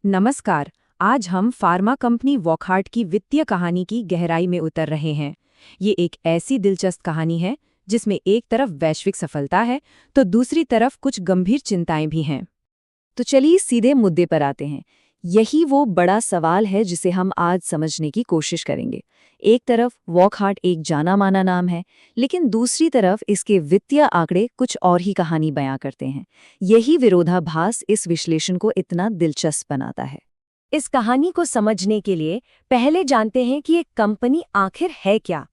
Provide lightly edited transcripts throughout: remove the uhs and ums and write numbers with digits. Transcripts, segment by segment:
नमस्कार। आज हम फार्मा कंपनी वॉकहार्ट की वित्तीय कहानी की गहराई में उतर रहे हैं। ये एक ऐसी दिलचस्प कहानी है जिसमें एक तरफ वैश्विक सफलता है तो दूसरी तरफ कुछ गंभीर चिंताएं भी हैं। तो चलिए सीधे मुद्दे पर आते हैं। यही वो बड़ा सवाल है जिसे हम आज समझने की कोशिश करेंगे। एक तरफ वॉकहार्ट एक जाना माना नाम है, लेकिन दूसरी तरफ इसके वित्तीय आंकड़े कुछ और ही कहानी बयां करते हैं। यही विरोधाभास इस विश्लेषण को इतना दिलचस्प बनाता है। इस कहानी को समझने के लिए पहले जानते हैं कि एक कंपनी आखिर है क्या।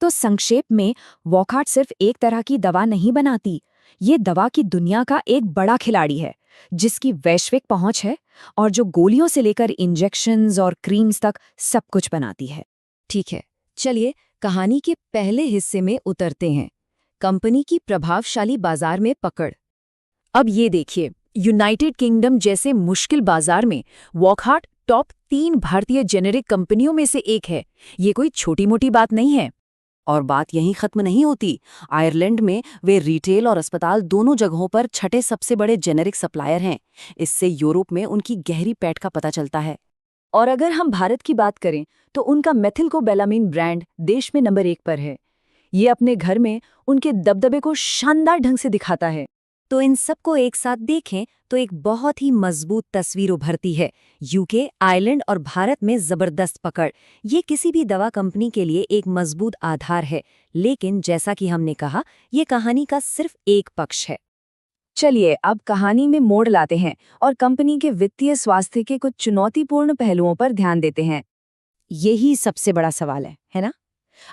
तो संक्षेप में, वॉकहार्ट सिर्फ एक तरह की दवा नहीं बनाती, ये दवा की दुनिया का एक बड़ा खिलाड़ी है जिसकी वैश्विक पहुंच है और जो गोलियों से लेकर इंजेक्शंस और क्रीम्स तक सब कुछ बनाती है। ठीक है, चलिए कहानी के पहले हिस्से में उतरते हैं। कंपनी की प्रभावशाली बाजार में पकड़। अब ये देखिए, यूनाइटेड किंगडम जैसे मुश्किल बाजार में वॉकहार्ट टॉप 3 भारतीय जेनेरिक कंपनियों में से एक है। ये कोई छोटी मोटी बात नहीं है। और बात यहीं खत्म नहीं होती। आयरलैंड में वे रिटेल और अस्पताल दोनों जगहों पर छठे सबसे बड़े जेनेरिक सप्लायर हैं। इससे यूरोप में उनकी गहरी पैठ का पता चलता है। और अगर हम भारत की बात करें तो उनका मेथिलकोबैलामाइन ब्रांड देश में नंबर 1 पर है। ये अपने घर में उनके दबदबे को शानदार ढंग से दिखाता है। तो इन सबको एक साथ देखें तो एक बहुत ही मजबूत तस्वीर उभरती है। यूके, आयरलैंड और भारत में जबरदस्त पकड़। ये किसी भी दवा कंपनी के लिए एक मजबूत आधार है। लेकिन जैसा कि हमने कहा, ये कहानी का सिर्फ एक पक्ष है। चलिए अब कहानी में मोड़ लाते हैं और कंपनी के वित्तीय स्वास्थ्य के कुछ चुनौतीपूर्ण पहलुओं पर ध्यान देते हैं। यही सबसे बड़ा सवाल है ना?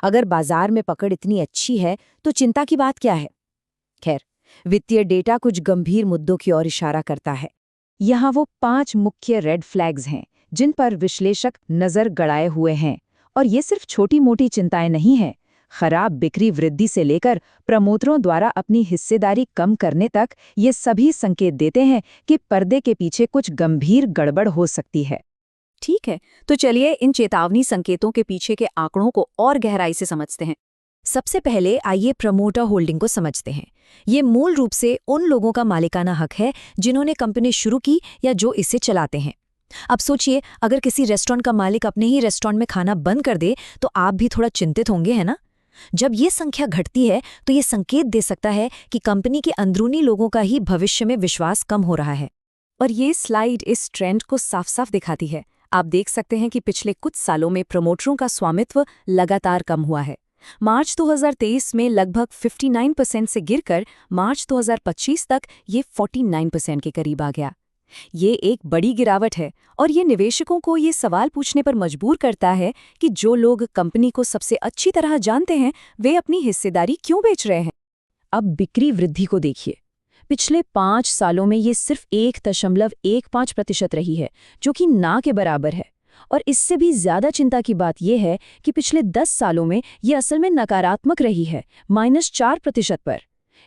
अगर बाजार में पकड़ इतनी अच्छी है तो चिंता की बात क्या है? खैर, वित्तीय डेटा कुछ गंभीर मुद्दों की ओर इशारा करता है। यहाँ वो 5 मुख्य रेड फ्लैग्स हैं जिन पर विश्लेषक नजर गड़ाए हुए हैं। और ये सिर्फ छोटी मोटी चिंताएं नहीं हैं। खराब बिक्री वृद्धि से लेकर प्रमोटरों द्वारा अपनी हिस्सेदारी कम करने तक, ये सभी संकेत देते हैं कि पर्दे के पीछे कुछ गंभीर गड़बड़ हो सकती है। ठीक है, तो चलिए इन चेतावनी संकेतों के पीछे के आंकड़ों को और गहराई से समझते हैं। सबसे पहले आइए प्रमोटर होल्डिंग को समझते हैं। ये मूल रूप से उन लोगों का मालिकाना हक है जिन्होंने कंपनी शुरू की या जो इसे चलाते हैं। अब सोचिए, अगर किसी रेस्टोरेंट का मालिक अपने ही रेस्टोरेंट में खाना बंद कर दे तो आप भी थोड़ा चिंतित होंगे, है ना? जब ये संख्या घटती है तो ये संकेत दे सकता है कि कंपनी के अंदरूनी लोगों का ही भविष्य में विश्वास कम हो रहा है। और ये स्लाइड इस ट्रेंड को साफ साफ दिखाती है। आप देख सकते हैं कि पिछले कुछ सालों में प्रमोटरों का स्वामित्व लगातार कम हुआ है। मार्च 2023 में लगभग 59% से गिरकर मार्च 2025 तक ये 49% के करीब आ गया। ये एक बड़ी गिरावट है और ये निवेशकों को ये सवाल पूछने पर मजबूर करता है कि जो लोग कंपनी को सबसे अच्छी तरह जानते हैं, वे अपनी हिस्सेदारी क्यों बेच रहे हैं। अब बिक्री वृद्धि को देखिए। पिछले 5 सालों में ये सिर्फ 1.15% रही है, जो कि ना के बराबर है। और इससे भी ज्यादा चिंता की बात यह है कि पिछले 10 सालों में ये असल में नकारात्मक रही है, -4% पर।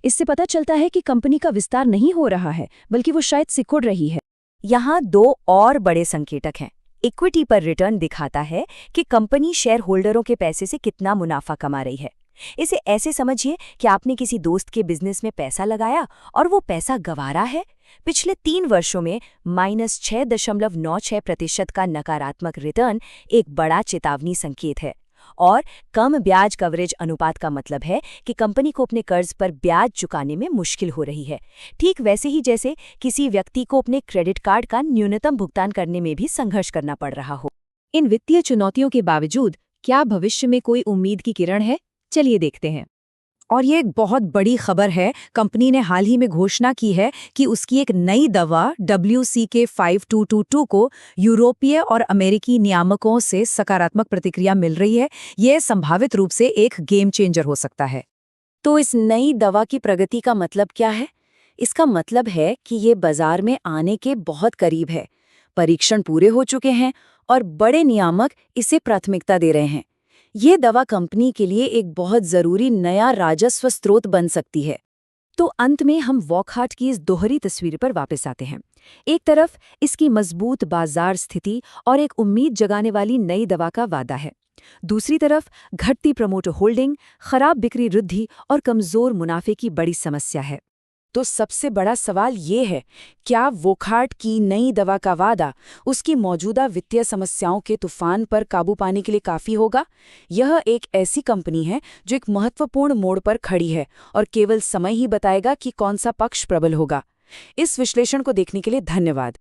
इससे पता चलता है कि कंपनी का विस्तार नहीं हो रहा है, बल्कि वो शायद सिकुड़ रही है। यहाँ 2 और बड़े संकेतक हैं। इक्विटी पर रिटर्न दिखाता है कि कंपनी शेयर होल्डरों के पैसे से कितना मुनाफा कमा रही है। इसे ऐसे समझिए कि आपने किसी दोस्त के बिजनेस में पैसा लगाया और वो पैसा गंवा रहा है। पिछले 3 वर्षों में -6.96% का नकारात्मक रिटर्न एक बड़ा चेतावनी संकेत है। और कम ब्याज कवरेज अनुपात का मतलब है कि कंपनी को अपने कर्ज पर ब्याज चुकाने में मुश्किल हो रही है। ठीक वैसे ही जैसे किसी व्यक्ति को अपने क्रेडिट कार्ड का न्यूनतम भुगतान करने में भी संघर्ष करना पड़ रहा हो। इन वित्तीय चुनौतियों के बावजूद क्या भविष्य में कोई उम्मीद की किरण है? चलिए देखते हैं। और ये एक बहुत बड़ी खबर है। कंपनी ने हाल ही में घोषणा की है कि उसकी एक नई दवा WCK-5222 को यूरोपीय और अमेरिकी नियामकों से सकारात्मक प्रतिक्रिया मिल रही है। ये संभावित रूप से एक गेम चेंजर हो सकता है। तो इस नई दवा की प्रगति का मतलब क्या है? इसका मतलब है कि ये बाजार में आने के बहुत करीब है। परीक्षण पूरे हो चुके हैं और बड़े नियामक इसे प्राथमिकता दे रहे हैं। ये दवा कंपनी के लिए एक बहुत जरूरी नया राजस्व स्रोत बन सकती है। तो अंत में हम वॉकहार्ट की इस दोहरी तस्वीर पर वापस आते हैं। एक तरफ इसकी मजबूत बाजार स्थिति और एक उम्मीद जगाने वाली नई दवा का वादा है। दूसरी तरफ घटती प्रमोटर होल्डिंग, खराब बिक्री वृद्धि और कमजोर मुनाफे की बड़ी समस्या है। तो सबसे बड़ा सवाल ये है, क्या वोकहार्ट की नई दवा का वादा उसकी मौजूदा वित्तीय समस्याओं के तूफान पर काबू पाने के लिए काफ़ी होगा? यह एक ऐसी कंपनी है जो एक महत्वपूर्ण मोड़ पर खड़ी है और केवल समय ही बताएगा कि कौन सा पक्ष प्रबल होगा। इस विश्लेषण को देखने के लिए धन्यवाद।